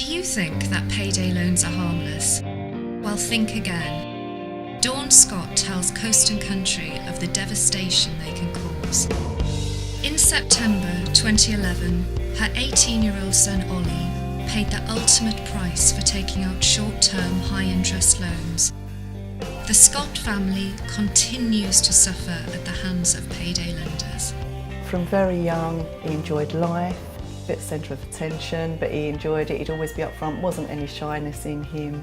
Do you think that payday loans are harmless? Well, think again. Dawn Scott tells Coast and Country of the devastation they can cause. In September 2011, her 18-year-old son Ollie paid the ultimate price for taking out short-term, high-interest loans. The Scott family continues to suffer at the hands of payday lenders. From very young, he enjoyed life, a bit centre of attention, but he enjoyed it. He'd always be up front, wasn't any shyness in him,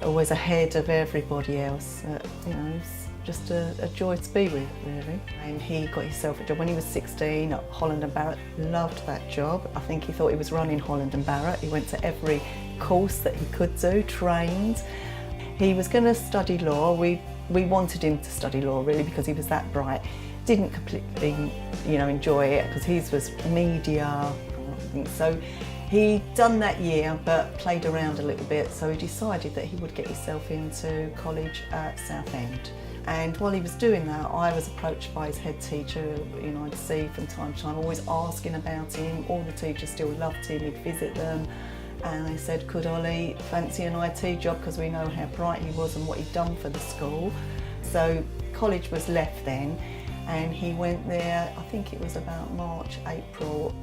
always ahead of everybody else. You know, it's just a joy to be with, really. And he got himself a job when he was 16 at Holland and Barrett. Loved that job. I think he thought he was running Holland and Barrett. He went to every course that he could do, trained. He was going to study law. We wanted him to study law, really, because he was that bright. Didn't completely, enjoy it because his was media. So he'd done that year but played around a little bit, so he decided that he would get himself into college at Southend. And while he was doing that, I was approached by his head teacher, I'd see from time to time, always asking about him. All the teachers still loved him, he'd visit them. And they said, could Ollie fancy an IT job, because we know how bright he was and what he'd done for the school. So college was left then, and he went there, I think it was about March, April.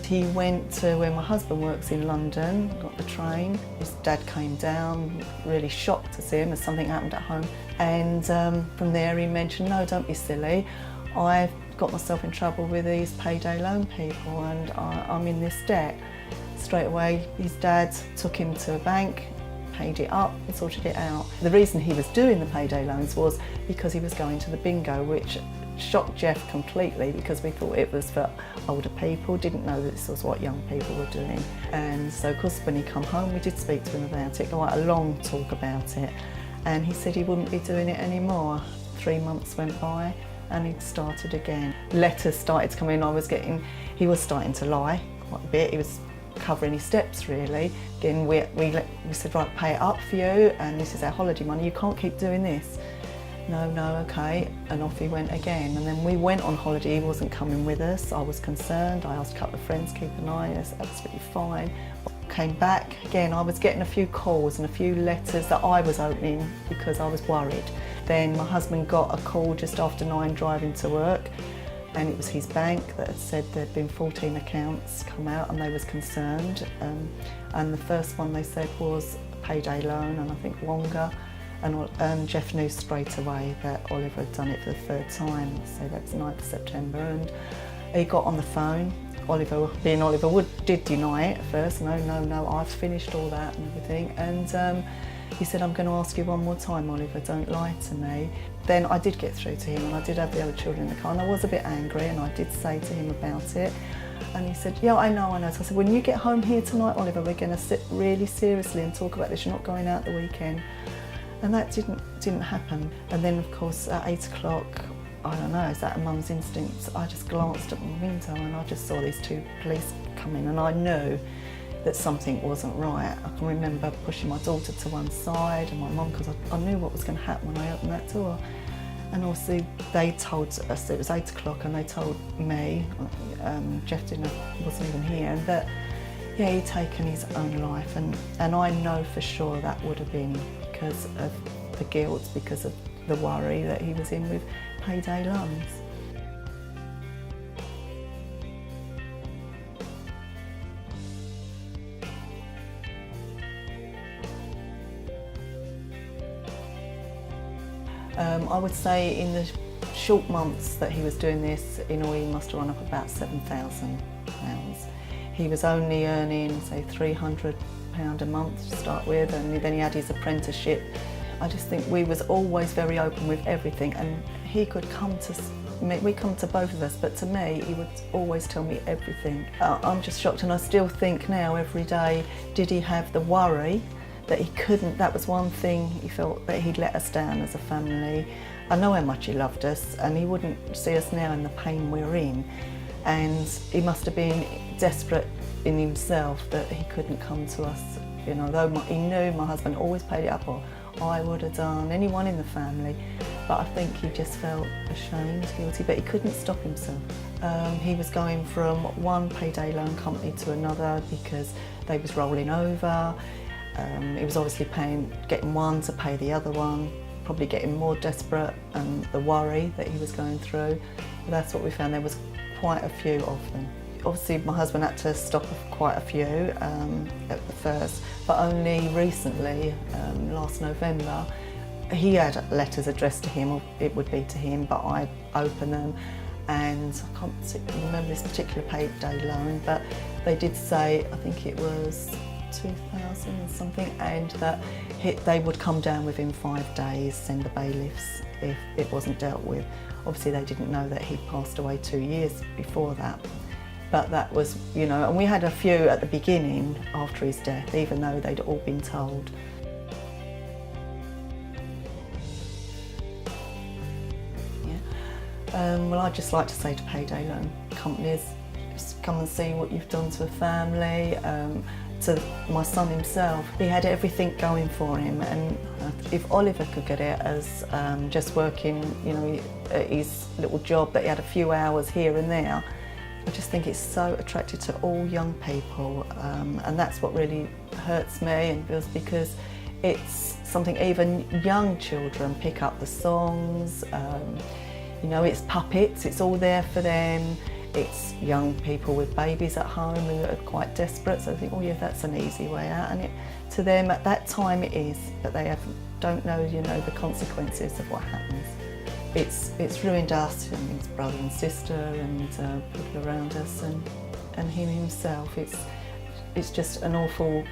He went to where my husband works in London, got the train. His dad came down, really shocked to see him as something happened at home. And from there he mentioned, no, don't be silly. I've got myself in trouble with these payday loan people and I'm in this debt. Straight away, his dad took him to a bank, paid it up and sorted it out. The reason he was doing the payday loans was because he was going to the bingo, which shocked Jeff completely because we thought it was for older people, didn't know that this was what young people were doing. And so of course when he come home we did speak to him about it, quite a long talk about it, and he said he wouldn't be doing it anymore. 3 months went by and he'd started again. Letters started to come in, he was starting to lie quite a bit, he was covering his steps really. Again we said, right, pay it up for you and this is our holiday money, you can't keep doing this. No, okay, and off he went again. And then we went on holiday, he wasn't coming with us. I was concerned, I asked a couple of friends, keep an eye, it's absolutely fine. Came back, again, I was getting a few calls and a few letters that I was opening because I was worried. Then my husband got a call just after 9 driving to work, and it was his bank that had said there'd been 14 accounts come out and they was concerned. And the first one they said was a payday loan, and I think longer. And Jeff knew straight away that Oliver had done it for the 3rd time, so that was 9th of September. And he got on the phone. Oliver, being Oliver, did deny it at first. No, I've finished all that and everything. And he said, I'm going to ask you one more time, Oliver, don't lie to me. Then I did get through to him and I did have the other children in the car and I was a bit angry and I did say to him about it. And he said, yeah, I know. So I said, when you get home here tonight, Oliver, we're going to sit really seriously and talk about this. You're not going out the weekend. And that didn't happen. And then of course at 8 o'clock, I don't know, is that a mum's instinct? I just glanced at my window and I just saw these 2 police come in and I knew that something wasn't right. I can remember pushing my daughter to one side and my mum, because I knew what was going to happen when I opened that door. And obviously they told us, it was 8 o'clock and they told me, Jeff wasn't even here, and that yeah, he'd taken his own life. And I know for sure that would have been because of the guilt, because of the worry that he was in with payday loans. I would say in the short months that he was doing this, in all he must have run up about £7,000. He was only earning, say, £300 a month to start with, and then he had his apprenticeship. I just think we was always very open with everything, and he could come to me, we come to both of us, but to me, he would always tell me everything. I'm just shocked, and I still think now every day, did he have the worry that he couldn't, that was one thing he felt that he'd let us down as a family. I know how much he loved us and he wouldn't see us now in the pain we're in, and he must have been desperate in himself that he couldn't come to us, though he knew my husband always paid it up, or I would have done, anyone in the family, but I think he just felt ashamed, guilty, but he couldn't stop himself. He was going from one payday loan company to another because they was rolling over. He was obviously getting one to pay the other one, probably getting more desperate, and the worry that he was going through. But that's what we found, there was quite a few of them. Obviously my husband had to stop quite a few at the first, but only recently, last November, he had letters addressed to him, or it would be to him, but I opened them, and I can't remember this particular payday loan, but they did say, I think it was 2,000 and something, and that they would come down within 5 days, send the bailiffs if it wasn't dealt with. Obviously they didn't know that he'd passed away 2 years before that. But that was, you know, and we had a few at the beginning after his death, even though they'd all been told. Yeah. Well, I'd just like to say to payday loan companies, just come and see what you've done to a family. To my son himself, he had everything going for him, and if Oliver could get it as just working, you know, at his little job that he had a few hours here and there, I just think it's so attractive to all young people, and that's what really hurts me, and feels, because it's something even young children pick up the songs. You know, it's puppets, it's all there for them. It's young people with babies at home who are quite desperate, so they think, oh yeah, that's an easy way out. And to them at that time it is, but they don't know, you know, the consequences of what happens. It's ruined us and his brother and sister and people around us, and him himself. It's just an awful,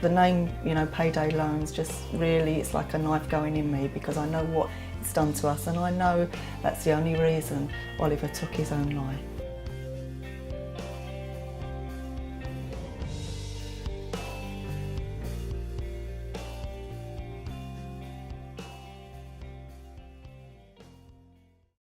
the name, you know, payday loans, just really, it's like a knife going in me, because I know what it's done to us, and I know that's the only reason Oliver took his own life.